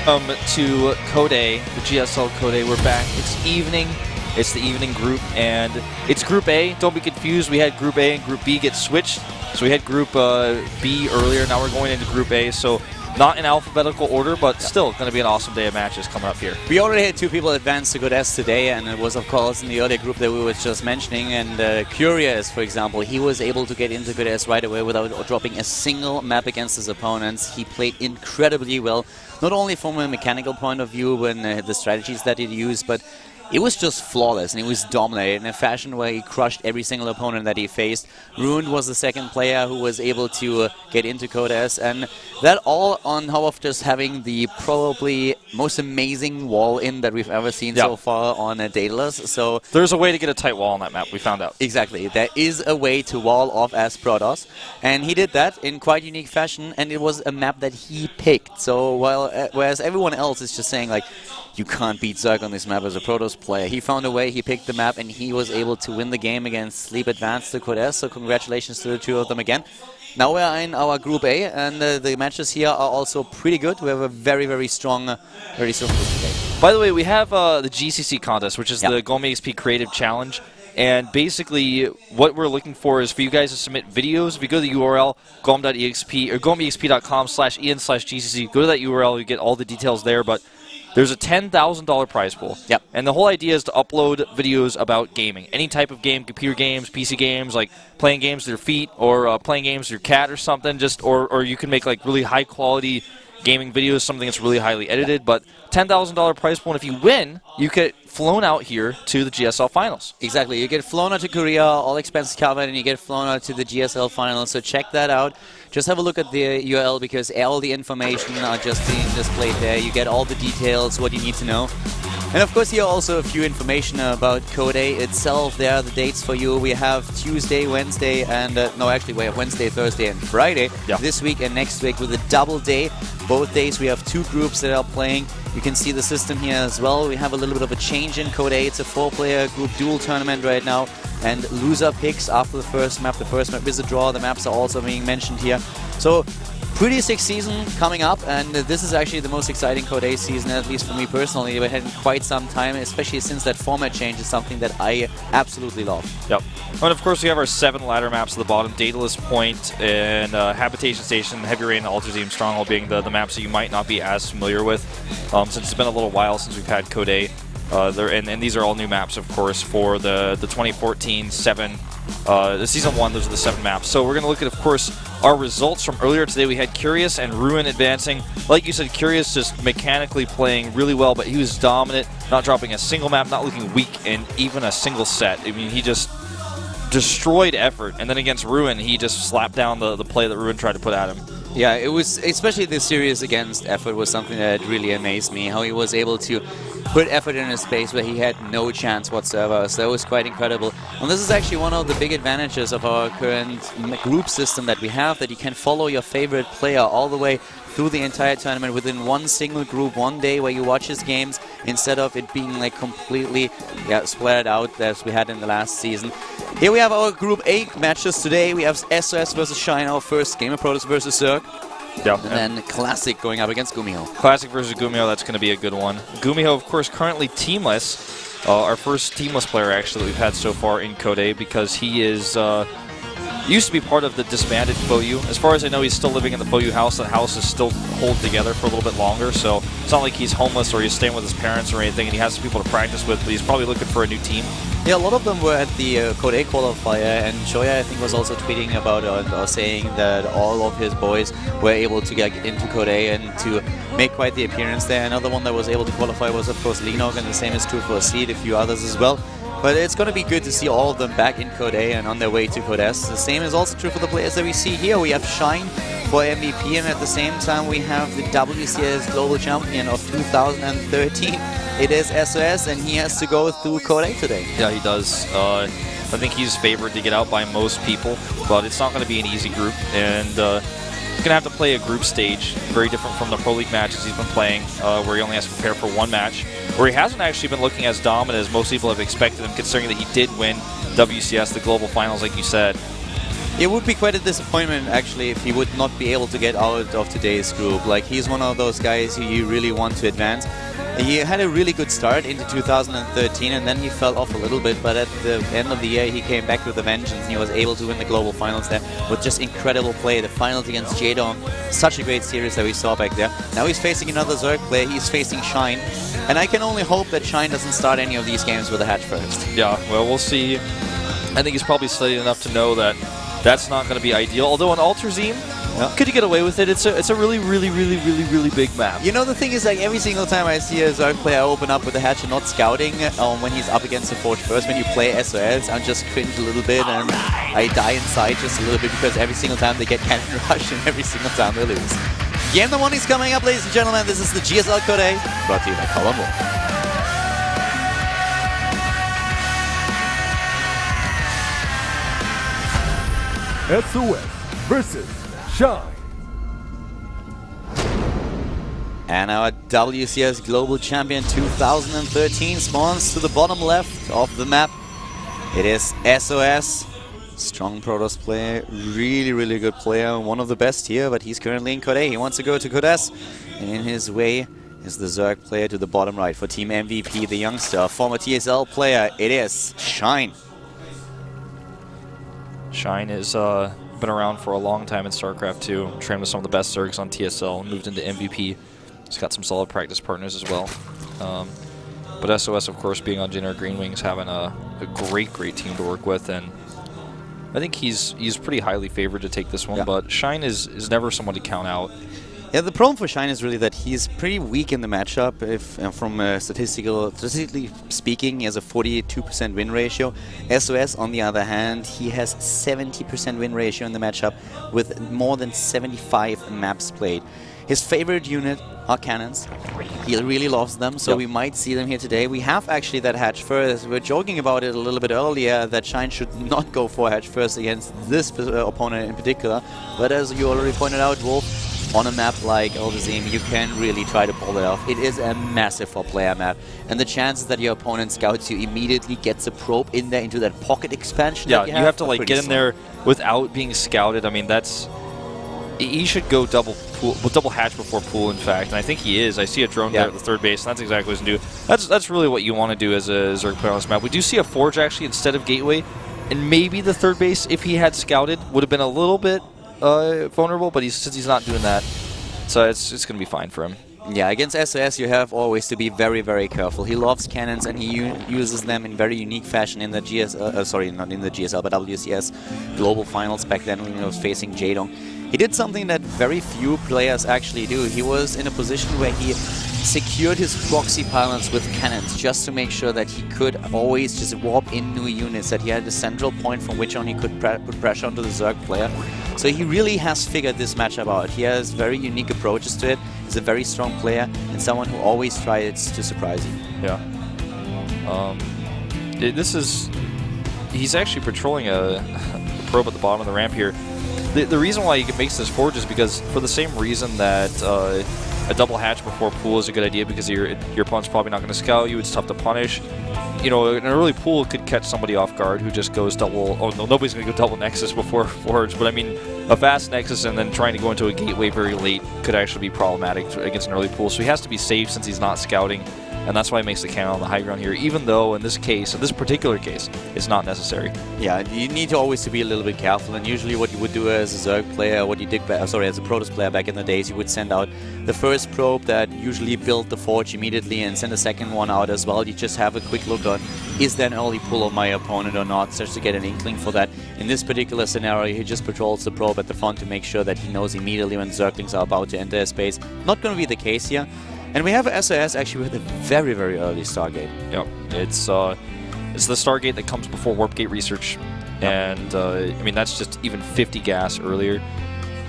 To Code A, the GSL Code A. We're back. It's evening. It's the evening group, and it's Group A. Don't be confused. We had Group A and Group B get switched. So we had Group B earlier. Now we're going into Group A. So not in alphabetical order, but still going to be an awesome day of matches coming up here. We already had 2 people advance to Code S today, and it was, of course, in the earlier group that we were just mentioning. And Curious, for example, he was able to get into Code S right away without dropping a single map against his opponents. He played incredibly well, not only from a mechanical point of view when the strategies that he used, but it was just flawless, and he was dominated in a fashion where he crushed every single opponent that he faced. Ruined was the second player who was able to get into Code S, and that all on top of just having the probably most amazing wall in that we've ever seen so far on Daedalus. So there's a way to get a tight wall on that map, we found out. Exactly. There is a way to wall off as Protoss, and he did that in quite unique fashion, and it was a map that he picked. So whereas everyone else is just saying, like, you can't beat Zerg on this map as a Protoss player, he found a way, he picked the map, and he was able to win the game against Sleep Advance to Code S, so congratulations to the 2 of them again. Now we're in our Group A, and the matches here are also pretty good. We have a very strong group today. By the way, we have the GCC contest, which is the GOMTV Creative Challenge. And basically, what we're looking for is for you guys to submit videos. If you go to the URL, gom.exp or gomexp.com/en/GCC, go to that URL, you get all the details there. But there's a $10,000 prize pool. Yep. And the whole idea is to upload videos about gaming. Any type of game, computer games, PC games, like playing games with your feet or playing games with your cat or something. Or you can make like really high quality gaming videos, something that's really highly edited. But $10,000 prize pool, and if you win, you get flown out here to the GSL Finals. Exactly. You get flown out to Korea, all expenses covered, and you get flown out to the GSL Finals. So check that out. Just have a look at the URL because all the information are just being displayed there. You get all the details, what you need to know. And of course here also a few information about Code A itself. There are the dates for you. We have Tuesday, Wednesday, and no, actually we have Wednesday, Thursday, and Friday this week and next week with a double day. Both days we have 2 groups that are playing. You can see the system here as well. We have a little bit of a change in Code A. It's a 4-player group duel tournament right now, and loser picks after the first map. The first map is a draw. The maps are also being mentioned here. So pretty sick season coming up, and this is actually the most exciting Code A season, at least for me personally. We've had quite some time, especially since that format change is something that I absolutely love. Yep. And of course we have our 7 ladder maps at the bottom, Daedalus Point and Habitation Station, Heavy Rain, and Alterzim Stronghold being the maps that you might not be as familiar with, since it's been a little while since we've had Code A. And these are all new maps, of course, for the 2014 the Season 1. Those are the 7 maps. So we're going to look at, of course, our results from earlier today. We had Curious and Ruin advancing. Like you said, Curious just mechanically playing really well, but he was dominant, not dropping a single map, not looking weak in even a single set. I mean, he just destroyed effort. And then against Ruin, he just slapped down the play that Ruin tried to put at him. Yeah, it was, especially the series against effort was something that really amazed me, how he was able to put effort in a space where he had no chance whatsoever. So that was quite incredible. And this is actually one of the big advantages of our current group system that we have, that you can follow your favorite player all the way through the entire tournament within one single group, one day where you watch his games, instead of it being like completely splattered out as we had in the last season. Here we have our Group A matches today. We have SOS versus Shine, our first game of Protoss versus Zerg. Yep. And then Classic going up against Gumiho. Classic versus Gumiho, that's going to be a good one. Gumiho, of course, currently teamless. Our first teamless player, actually, that we've had so far in Code A, because he is used to be part of the disbanded FOU. As far as I know, he's still living in the FOU house. That house is still holding together for a little bit longer, so it's not like he's homeless or he's staying with his parents or anything, and he has some people to practice with, but he's probably looking for a new team. Yeah, a lot of them were at the Code A qualifier, and Shoya, I think, was also tweeting about it, or saying that all of his boys were able to get into Code A and to make quite the appearance there. Another one that was able to qualify was, of course, Linog, and the same is true for Seed, a few others as well. But it's going to be good to see all of them back in Code A and on their way to Code S. The same is also true for the players that we see here. We have Shine for MVP, and at the same time we have the WCS Global Champion of 2013. It is SOS, and he has to go through Code A today. Yeah, he does. I think he's favored to get out by most people, but it's not going to be an easy group, and he's going to have to play a group stage, very different from the Pro League matches he's been playing, where he only has to prepare for 1 match, where he hasn't actually been looking as dominant as most people have expected him, considering that he did win WCS, the Global Finals, like you said. It would be quite a disappointment, actually, if he would not be able to get out of today's group. Like, he's one of those guys who you really want to advance. He had a really good start into 2013, and then he fell off a little bit, but at the end of the year, he came back with a vengeance, and he was able to win the global finals there with just incredible play. The finals against Jadong, such a great series that we saw back there. Now he's facing another Zerg player, he's facing Shine, and I can only hope that Shine doesn't start any of these games with a hatch first. Yeah, well, we'll see. I think he's probably studied enough to know that that's not going to be ideal, although on Alterzim, could you get away with it? It's a really, really, really, really, really big map. You know, the thing is, like, every single time I see a Zerg player open up with a hatch and not scouting when he's up against the Forge first, when you play SOS, I'm just cringe a little bit and I die inside just a little bit because every single time they get cannon rush and every single time they lose. Game number 1 is coming up, ladies and gentlemen. This is the GSL Code A, brought to you by Columbo. SOS versus Shine. And our WCS Global Champion 2013 spawns to the bottom left of the map. It is SOS. Strong Protoss player, really, really good player. One of the best here, but he's currently in Code A. He wants to go to Code S. And in his way is the Zerg player to the bottom right for Team MVP, the youngster, former TSL player. It is Shine. Shine has been around for a long time in StarCraft II, trained with some of the best Zergs on TSL, moved into MVP. He's got some solid practice partners as well. But SOS, of course, being on Jin or Green Wings, having a great, great team to work with, and I think he's pretty highly favored to take this one, but Shine is never someone to count out. Yeah, the problem for Shine is really that he's pretty weak in the matchup. If from statistically speaking, he has a 42% win ratio. SOS, on the other hand, he has 70% win ratio in the matchup with more than 75 maps played. His favorite unit are cannons. He really loves them, so we might see them here today. We have actually that hatch first. We were joking about it a little bit earlier that Shine should not go for hatch first against this opponent in particular. But as you already pointed out, Wolf, on a map like Alterzim, you can really try to pull it off. It is a massive four-player map, and the chances that your opponent scouts you immediately, gets a probe in there into that pocket expansion. Yeah, you have to like get in there without being scouted. I mean, that's he should go double hatch before pool, in fact, and I think he is. I see a drone there at the third base, and that's exactly what he's going to do. That's really what you want to do as a Zerg player on this map. We do see a Forge actually instead of Gateway, and maybe the third base, if he had scouted, would have been a little bit vulnerable, but since he's not doing that, so it's going to be fine for him. Yeah, against SOS you have always to be very, very careful. He loves cannons and he uses them in very unique fashion in the GSL, sorry, not in the GSL, but WCS Global Finals back then when he was facing Jadong. He did something that very few players actually do. He was in a position where he secured his proxy pylons with cannons just to make sure that he could always just warp in new units, that he had a central point from which on he could put pressure onto the Zerg player. So he really has figured this matchup out. He has very unique approaches to it. He's a very strong player and someone who always tries to surprise you. Yeah. He's actually patrolling a probe at the bottom of the ramp here. The reason why he makes this Forge is because, for the same reason that a double hatch before pool is a good idea, because your opponent's probably not going to scout you, it's tough to punish. You know, an early pool could catch somebody off guard who just goes double. Oh no, nobody's going to go double Nexus before Forge, but I mean, a fast Nexus and then trying to go into a gateway very late could actually be problematic against an early pool. So he has to be safe since he's not scouting, and that's why he makes the cannon on the high ground here, even though in this case, in this particular case, it's not necessary. Yeah, you need to always to be a little bit careful, and usually what you would do as a Zerg player, what you did, as a Protoss player back in the days, you would send out the first probe that usually built the Forge immediately and send a second one out as well. You just have a quick look on, is there an early pull of my opponent or not, just to get an inkling for that. In this particular scenario, he just patrols the probe at the front to make sure that he knows immediately when Zerglings are about to enter his space. Not going to be the case here. And we have a SOS actually with a very, very early Stargate. Yep, it's the Stargate that comes before Warp Gate research, and I mean that's just even 50 gas earlier.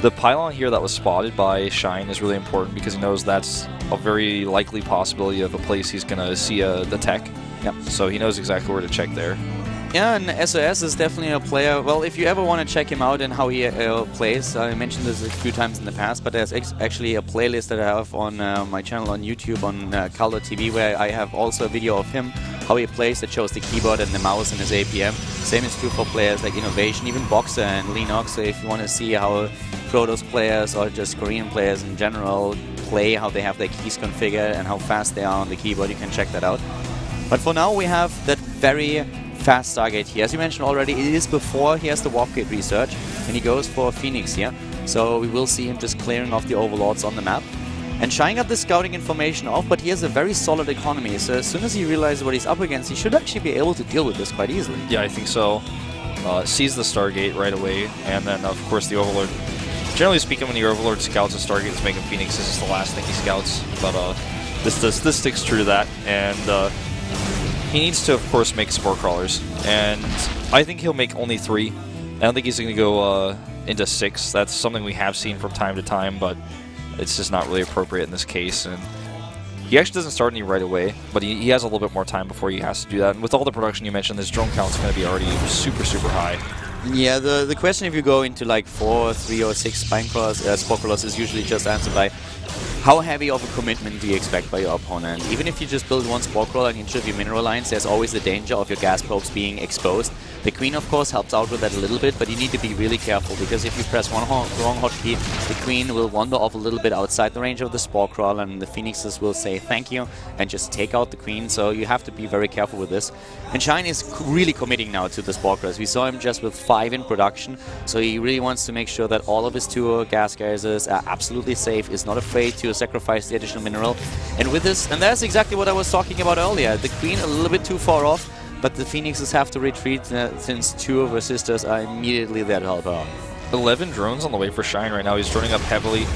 The pylon here that was spotted by Shine is really important because he knows that's a very likely possibility of a place he's going to see the tech. Yep. So he knows exactly where to check there. Yeah, and SOS is definitely a player. Well, if you ever want to check him out and how he plays, I mentioned this a few times in the past, but there's actually a playlist that I have on my channel on YouTube on GOMTV where I have also a video of him, how he plays, that shows the keyboard and the mouse and his APM. Same is true for players like Innovation, even Boxer and Linux. So if you want to see how Protoss players or just Korean players in general play, how they have their keys configured and how fast they are on the keyboard, you can check that out. But for now, we have that very fast Stargate here. As you mentioned already, it is before he has the Warp Gate research, and he goes for Phoenix here. So we will see him just clearing off the Overlords on the map. And Shine got the scouting information off, but he has a very solid economy, so as soon as he realizes what he's up against, he should actually be able to deal with this quite easily. Yeah, I think so. Sees the Stargate right away, and then of course the Overlord. Generally speaking, when the Overlord scouts a Stargate that's making Phoenix, this is the last thing he scouts, but this sticks true to that, and he needs to, of course, make Spore Crawlers, and I think he'll make only 3. I don't think he's going to go into 6. That's something we have seen from time to time, but it's just not really appropriate in this case. And he actually doesn't start any right away, but he has a little bit more time before he has to do that. And with all the production you mentioned, this drone count's going to be already super, super high. Yeah, the question if you go into like 4, 3, or 6 Spore Crawlers is usually just answered by how heavy of a commitment do you expect by your opponent? Even if you just build one Spore Crawler and each of your mineral lines, there's always the danger of your gas probes being exposed. The Queen, of course, helps out with that a little bit, but you need to be really careful, because if you press one wrong hotkey, the Queen will wander off a little bit outside the range of the Spore Crawler, and the Phoenixes will say thank you and just take out the Queen, so you have to be very careful with this. And Shine is really committing now to the Spore Crawlers. We saw him just with 5 in production, so he really wants to make sure that all of his 2 gas geysers are absolutely safe, is not afraid to sacrifice the additional mineral. And with this, and that's exactly what I was talking about earlier, the Queen a little bit too far off, but the Phoenixes have to retreat since 2 of her sisters are immediately there to help her out. 11 drones on the way for Shine right now. He's droning up heavily.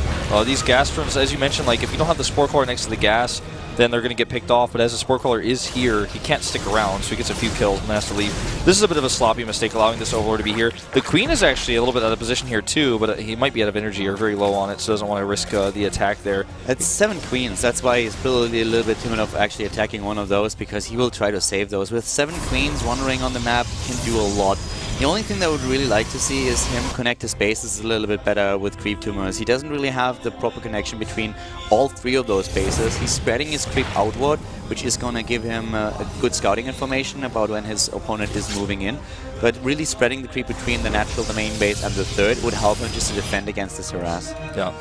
These gas drones, as you mentioned, like if you don't have the Spore Crawler next to the gas, then they're going to get picked off. But as the Spore Crawler is here, he can't stick around, so he gets a few kills and then has to leave. This is a bit of a sloppy mistake, allowing this Overlord to be here. The Queen is actually a little bit out of position here too, but he might be out of energy or very low on it, so doesn't want to risk the attack there. It's 7 Queens. That's why he's probably a little bit timid of actually attacking one of those, because he will try to save those. With 7 Queens wandering on the map, he can do a lot. The only thing that I would really like to see is him connect his bases a little bit better with creep tumors. He doesn't really have the proper connection between all 3 of those bases. He's spreading his creep outward, which is going to give him a good scouting information about when his opponent is moving in. But really spreading the creep between the natural, the main base, and the 3rd would help him just to defend against this harass. Yeah.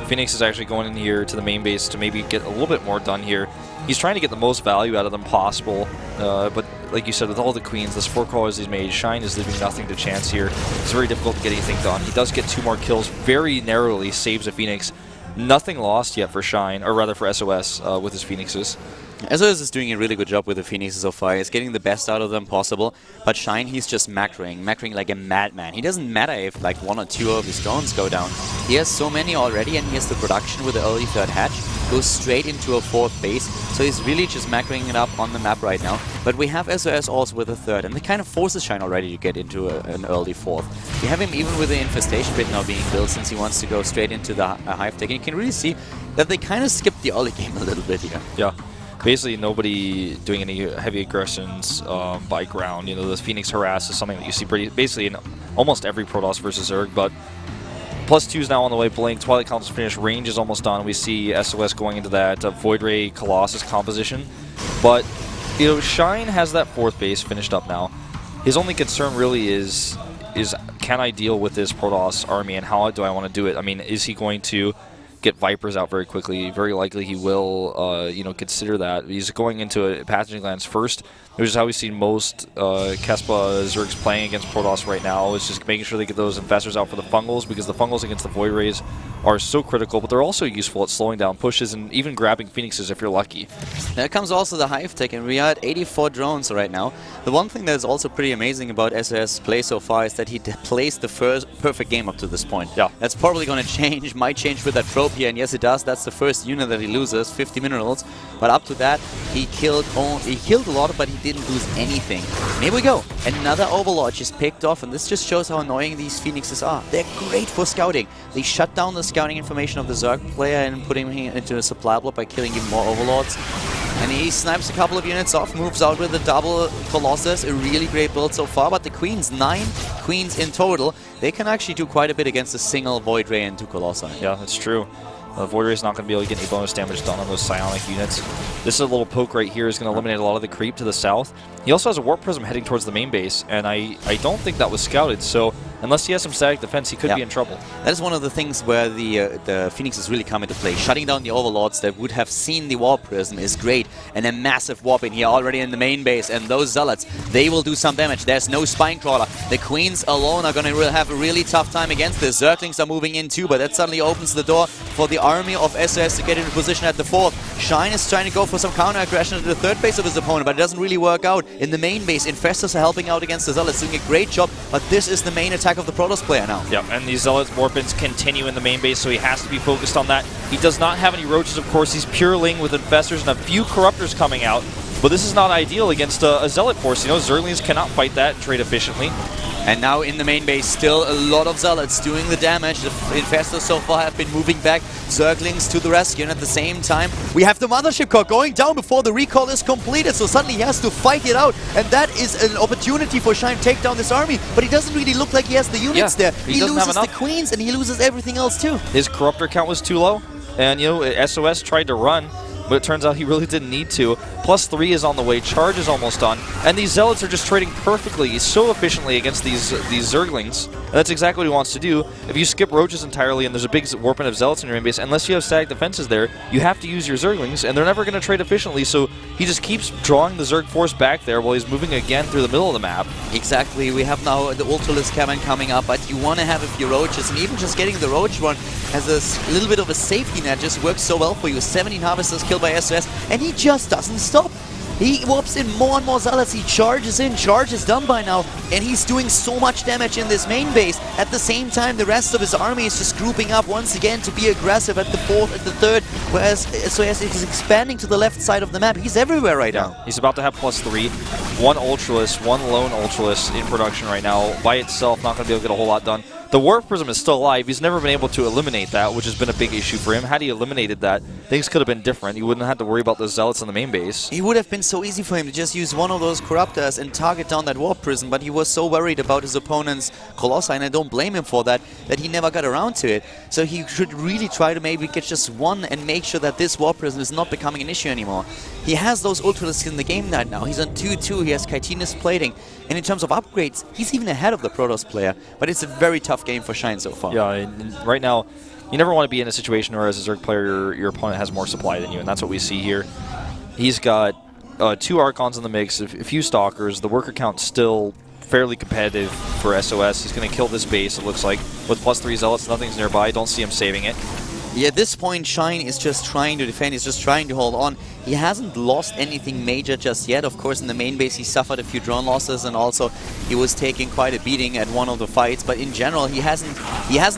Phoenix is actually going in here to the main base to maybe get a little bit more done here. He's trying to get the most value out of them possible, but like you said, with all the Queens, the Spore Crawlers he's made, Shine is leaving nothing to chance here. It's very difficult to get anything done. He does get 2 more kills, very narrowly saves a Phoenix. Nothing lost yet for Shine, or rather for SOS with his Phoenixes. SOS is doing a really good job with the Phoenixes so far. He's getting the best out of them possible. But Shine, he's just macroing like a madman. He doesn't matter if like 1 or 2 of his drones go down. He has so many already, and he has the production with the early 3rd hatch. Goes straight into a 4th base. So he's really just macroing it up on the map right now. But we have SOS also with a 3rd, and it kind of forces Shine already to get into an early 4th. We have him even with the Infestation Pit now being built, since he wants to go straight into the Hive Tech. And you can really see that they kind of skipped the early game a little bit here. Yeah. Basically, nobody doing any heavy aggressions by ground. You know, the Phoenix harass is something that you see basically in almost every Protoss versus Zerg, but +2 is now on the way. Blink, Twilight Council's finished, range is almost done. We see SOS going into that Void Ray Colossus composition, but you know, Shine has that 4th base finished up now. His only concern really is can I deal with this Protoss army, and how do I want to do it? I mean, is he going to get Vipers out very quickly? Very likely he will, you know, consider that. He's going into a pathogen glands first, which is how we've seen most Kespa Zergs playing against Protoss right now, is just making sure they get those infestors out for the fungals, because the fungals against the Void Rays are so critical, but they're also useful at slowing down pushes and even grabbing Phoenixes if you're lucky. There comes also the Hive Tech, and we are at 84 drones right now. The one thing that is also pretty amazing about SOS's play so far is that he plays the first perfect game up to this point. Yeah. That's probably going to change, might change with that probe here, and yes it does. That's the first unit that he loses, 50 minerals. But up to that, he killed a lot, but he didn't lose anything. And here we go. Another Overlord just picked off, and this just shows how annoying these Phoenixes are. They're great for scouting. They shut down the scouting information of the Zerg player and put him into a supply block by killing even more Overlords. And he snipes a couple of units off, moves out with a double Colossus. A really great build so far, but the Queens, 9 Queens in total, they can actually do quite a bit against a single Void Ray and 2 Colossi. Yeah, that's true. Void Ray is not going to be able to get any bonus damage done on those psionic units. This is a little poke right here is going to eliminate a lot of the creep to the south. He also has a Warp Prism heading towards the main base, and I don't think that was scouted, so unless he has some static defense, he could be in trouble. That is one of the things where the Phoenixes really come into play. Shutting down the Overlords that would have seen the Warp Prism is great, and a massive Warp in here already in the main base, and those Zealots, they will do some damage. There's no Spine Crawler. The Queens alone are going to have a really tough time against this. Zerglings are moving in too, but that suddenly opens the door for the army of SOS to get into position at the 4th. Shine is trying to go for some counter-aggression at the 3rd base of his opponent, but it doesn't really work out. In the main base, Infestors are helping out against the Zealots, doing a great job, but this is the main attack of the Protoss player now. Yeah, and these Zealots Warpins continue in the main base, so he has to be focused on that. He does not have any Roaches, of course. He's pure Ling with Infestors and a few Corruptors coming out, but this is not ideal against a Zealot force. You know, Zerglings cannot fight that and trade efficiently. And now in the main base, still a lot of Zealots doing the damage. The Infestors so far have been moving back. Zerglings to the rescue, and at the same time, we have the Mothership Core going down before the recall is completed, so suddenly he has to fight it out, and that is an opportunity for Shine to take down this army, but he doesn't really look like he has the units there. He loses the Queens, and he loses everything else too. His Corruptor count was too low, and you know, SOS tried to run, but it turns out he really didn't need to. +3 is on the way, charge is almost done, and these Zealots are just trading perfectly, so efficiently against these Zerglings. And that's exactly what he wants to do. If you skip Roaches entirely and there's a big warping of Zealots in your main base, unless you have static defenses there, you have to use your Zerglings, and they're never going to trade efficiently, so he just keeps drawing the Zerg force back there while he's moving again through the middle of the map. Exactly, we have now the Ultralisk Cavern coming up, but you want to have a few Roaches, and even just getting the Roach run as a little bit of a safety net just works so well for you. 17 Harvesters killed by SOS, and he just doesn't stop. He warps in more and more Zealots, he charges in, charge is done by now, and he's doing so much damage in this main base. At the same time, the rest of his army is just grouping up once again to be aggressive at the 4th and the 3rd, whereas SOS is expanding to the left side of the map. He's everywhere right now. He's about to have +3. One Ultralisk, one lone Ultralisk in production right now. By itself, not going to be able to get a whole lot done. The Warp Prism is still alive. He's never been able to eliminate that, which has been a big issue for him. Had he eliminated that, things could have been different. He wouldn't have had to worry about those Zealots in the main base. It would have been so easy for him to just use one of those Corruptors and target down that Warp Prism, but he was so worried about his opponent's Colossi, and I don't blame him for that, that he never got around to it. So he should really try to maybe get just one and make sure that this Warp Prism is not becoming an issue anymore. He has those Ultralisks in the game right now. He's on 2-2, he has Chitinous plating, and in terms of upgrades, he's even ahead of the Protoss player, but it's a very tough game for Shine so far. Yeah, and right now, you never want to be in a situation where as a Zerg player, your opponent has more supply than you, and that's what we see here. He's got 2 Archons in the mix, a few Stalkers, the worker count's still fairly competitive for SOS. He's going to kill this base, it looks like, with +3 Zealots, nothing's nearby, don't see him saving it. Yeah, at this point, Shine is just trying to defend, he's just trying to hold on. He hasn't lost anything major just yet. Of course, in the main base, he suffered a few drone losses, and also he was taking quite a beating at one of the fights. But in general, he hasn't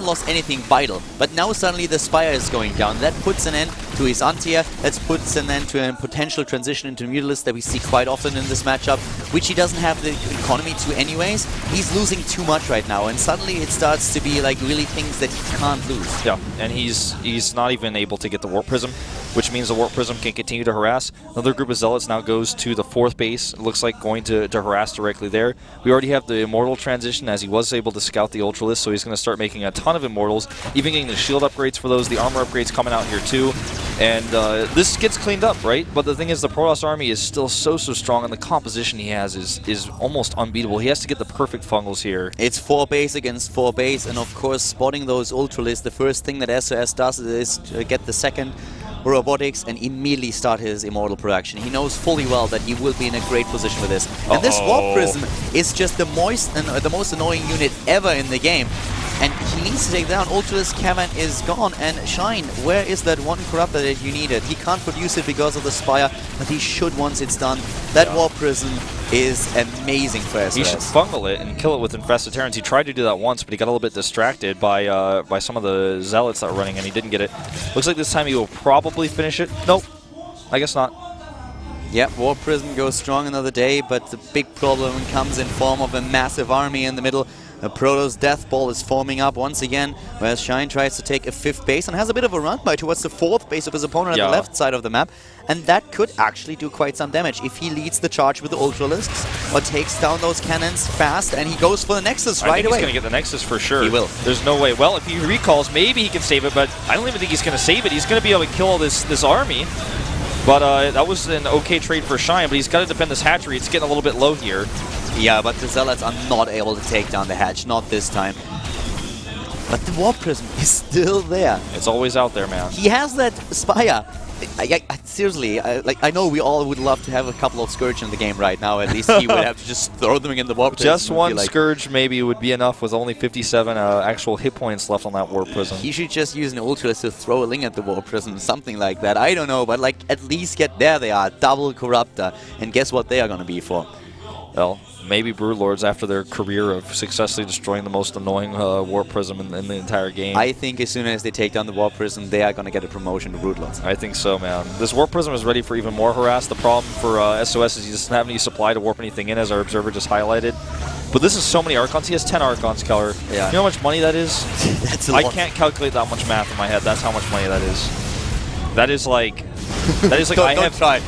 lost anything vital. But now suddenly the Spire is going down. That puts an end to his Antia. That puts an end to a potential transition into Mutalisk that we see quite often in this matchup, which he doesn't have the economy to anyways. He's losing too much right now, and suddenly it starts to be like really things that he can't lose. Yeah, and he's not even able to get the Warp Prism, which means the Warp Prism can continue to harass. Another group of Zealots now goes to the 4th base. It looks like going to harass directly there. We already have the Immortal transition, as he was able to scout the Ultralisk, so he's going to start making a ton of Immortals, even getting the shield upgrades for those, the armor upgrades coming out here too. And this gets cleaned up, right? But the thing is, the Protoss army is still so strong, and the composition he has is almost unbeatable. He has to get the perfect fungals here. It's 4 base against 4 base, and of course, spotting those Ultralisks, the first thing that SOS does is to get the second robotics and immediately start his Immortal production. He knows fully well that he will be in a great position for this. And this Warp Prism is just the most annoying unit ever in the game. And he needs to take down. Ultralisk Cavern is gone. And Shine, where is that one Corruptor that you needed? He can't produce it because of the Spire, but he should once it's done. That Warp Prism is amazing for SOS. He should fungal it and kill it with Infested Terrans. He tried to do that once, but he got a little bit distracted by some of the Zealots that were running, and he didn't get it. Looks like this time he will probably finish it. Nope, I guess not. Yep, Warp Prism goes strong another day, but the big problem comes in form of a massive army in the middle. A Protoss Death Ball is forming up once again, whereas Shine tries to take a 5th base and has a bit of a run by towards the 4th base of his opponent on the left side of the map. And that could actually do quite some damage if he leads the charge with the Ultralisks or takes down those cannons fast, and he goes for the Nexus right away. I think he's going to get the Nexus for sure. He will. There's no way. Well, if he recalls, maybe he can save it, but I don't even think he's going to save it. He's going to be able to kill all this army. But that was an okay trade for Shine, but he's got to defend this hatchery. It's getting a little bit low here. Yeah, but the Zealots are not able to take down the hatch, not this time. But the Warp Prism is still there. It's always out there, man. He has that Spire. Seriously, I know we all would love to have a couple of Scourge in the game right now. At least he would have to just throw them in the Warp Prism. Just one Scourge maybe would be enough with only 57 actual hit points left on that Warp Prism. He should just use an Ultras to throw a Ling at the Warp Prism, something like that. I don't know, but like at least get there they are. Double Corruptor. And guess what they are going to be for? Well, maybe Broodlords after their career of successfully destroying the most annoying Warp Prism in the entire game. I think as soon as they take down the Warp Prism, they are going to get a promotion to Broodlords. I think so, man. This Warp Prism is ready for even more harass. The problem for SOS is he doesn't have any supply to warp anything in, as our observer just highlighted. But this is so many Archons. He has 10 Archons, Keller. Yeah. You know how much money that is? That's a lot. I can't calculate that much math in my head. That's how much money that is. That is like... don't try.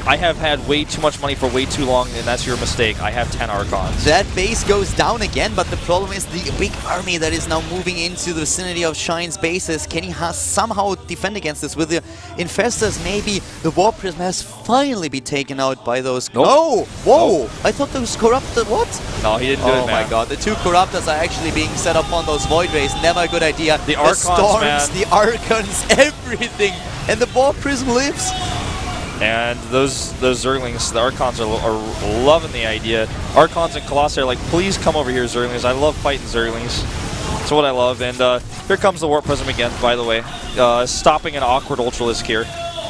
I have had way too much money for way too long, and that's your mistake. I have 10 Archons. That base goes down again, but the problem is the big army that is now moving into the vicinity of Shine's bases. Can he somehow defend against this? With the Infestors, maybe the Warp Prism has finally been taken out by those... Nope. Oh! Whoa! Nope. I thought those Corruptors... What? No, he didn't do it, man. Oh my god, the 2 Corruptors are actually being set up on those Void Rays. Never a good idea. The Archons, Storms, man. the Archons, everything! And the Warp Prism lives! And those Zerglings, the Archons are loving the idea. Archons and Colossi are like, please come over here, Zerglings. I love fighting Zerglings. That's what I love. And here comes the Warp Prism again, by the way. Stopping an awkward Ultralisk here.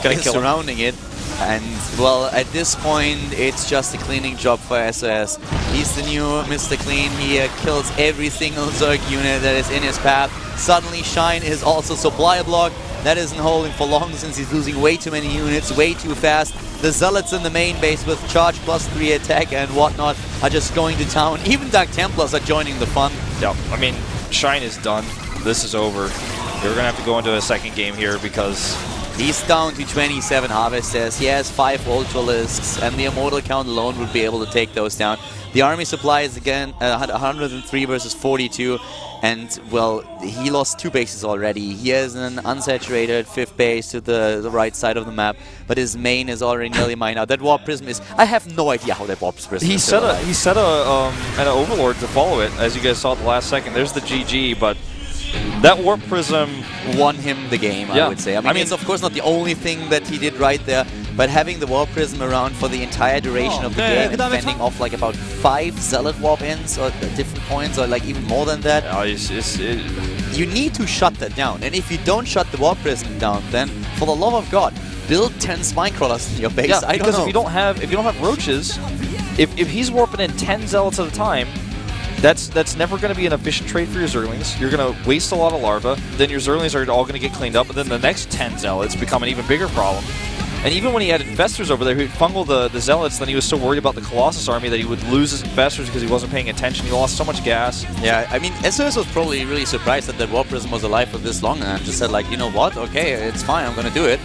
Gonna kill him. Surrounding it. And, well, at this point, it's just a cleaning job for SOS. He's the new Mr. Clean. He kills every single Zerg unit that is in his path. Suddenly, Shine is also supply block. That isn't holding for long since he's losing way too many units, way too fast. The Zealots in the main base with charge +3 attack and whatnot are just going to town. Even Dark Templars are joining the fun. Yeah, I mean, Shine is done. This is over. We're going to have to go into a second game here because... He's down to 27 Harvesters. He has 5 Ultralisks, and the Immortal count alone would be able to take those down. The army supply is again 103 versus 42. And, well, he lost 2 bases already. He has an unsaturated 5th base to the right side of the map, but his main is already nearly mined out. That Warp Prism is... I have no idea how that Warp Prism he is. set an Overlord to follow it, as you guys saw at the last second. There's the GG, but that Warp Prism... won him the game, I would say. I mean, it's of course not the only thing that he did right there, but having the Warp Prism around for the entire duration of the game and fending off like about 5 Zealot Warp-ins or different points, or like even more than that, you need to shut that down. And if you don't shut the Warp Prism down, then for the love of God, build 10 Spinecrawlers in your base. Yeah, I don't know. because if you don't have roaches, if he's warping in 10 Zealots at a time, that's never going to be an efficient trade for your Zerglings. You're going to waste a lot of larvae. Then your Zerglings are all going to get cleaned up, and then the next 10 Zealots become an even bigger problem. And even when he had Infestors over there, he'd fungal the Zealots, then he was so worried about the Colossus army that he would lose his Infestors because he wasn't paying attention. He lost so much gas. Yeah, I mean, SOS was probably really surprised that Warp Prism was alive for this long, and just said like, you know what, okay, it's fine, I'm going to do it.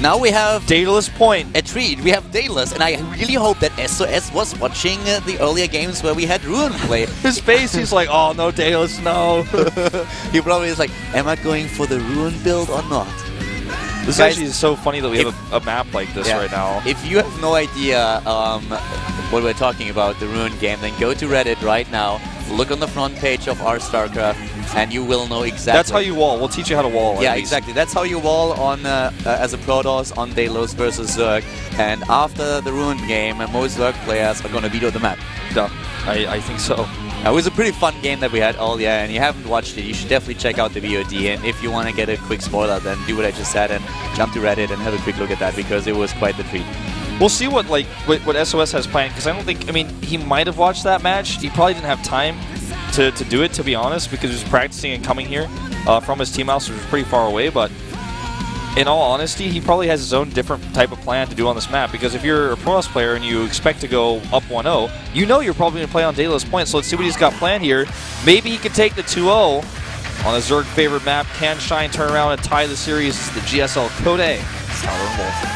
Now we have Daedalus Point. A treat. We have Daedalus, and I really hope that SOS was watching the earlier games where we had Ruin play. His face, he's like, oh no, Daedalus, no. He probably is like, am I going for the Ruin build or not? This actually is so funny that we have a map like this right now. If you have no idea what we're talking about, the Ruin game, then go to Reddit right now, look on the front page of our StarCraft, and you will know exactly. That's how you wall. We'll teach you how to wall. Yeah, exactly. That's how you wall on as a Protoss on Daedalus versus Zerg. And after the Ruin game, most Zerg players are going to veto the map. Yeah, I think so. It was a pretty fun game that we had all year, and you haven't watched it, you should definitely check out the VOD. And if you want to get a quick spoiler, then do what I just said and jump to Reddit and have a quick look at that, because it was quite the treat. We'll see what SOS has planned, because I don't think, I mean, he might have watched that match. He probably didn't have time to do it, to be honest, because he was practicing and coming here from his team house, which was pretty far away. But in all honesty, he probably has his own different type of plan to do on this map, because if you're a Protoss player and you expect to go up 1-0, you know you're probably going to play on Daedalus Point, so let's see what he's got planned here. Maybe he could take the 2-0 on a Zerg favorite map. Can Shine turn around and tie the series? This is the GSL Code A Southern Wolf.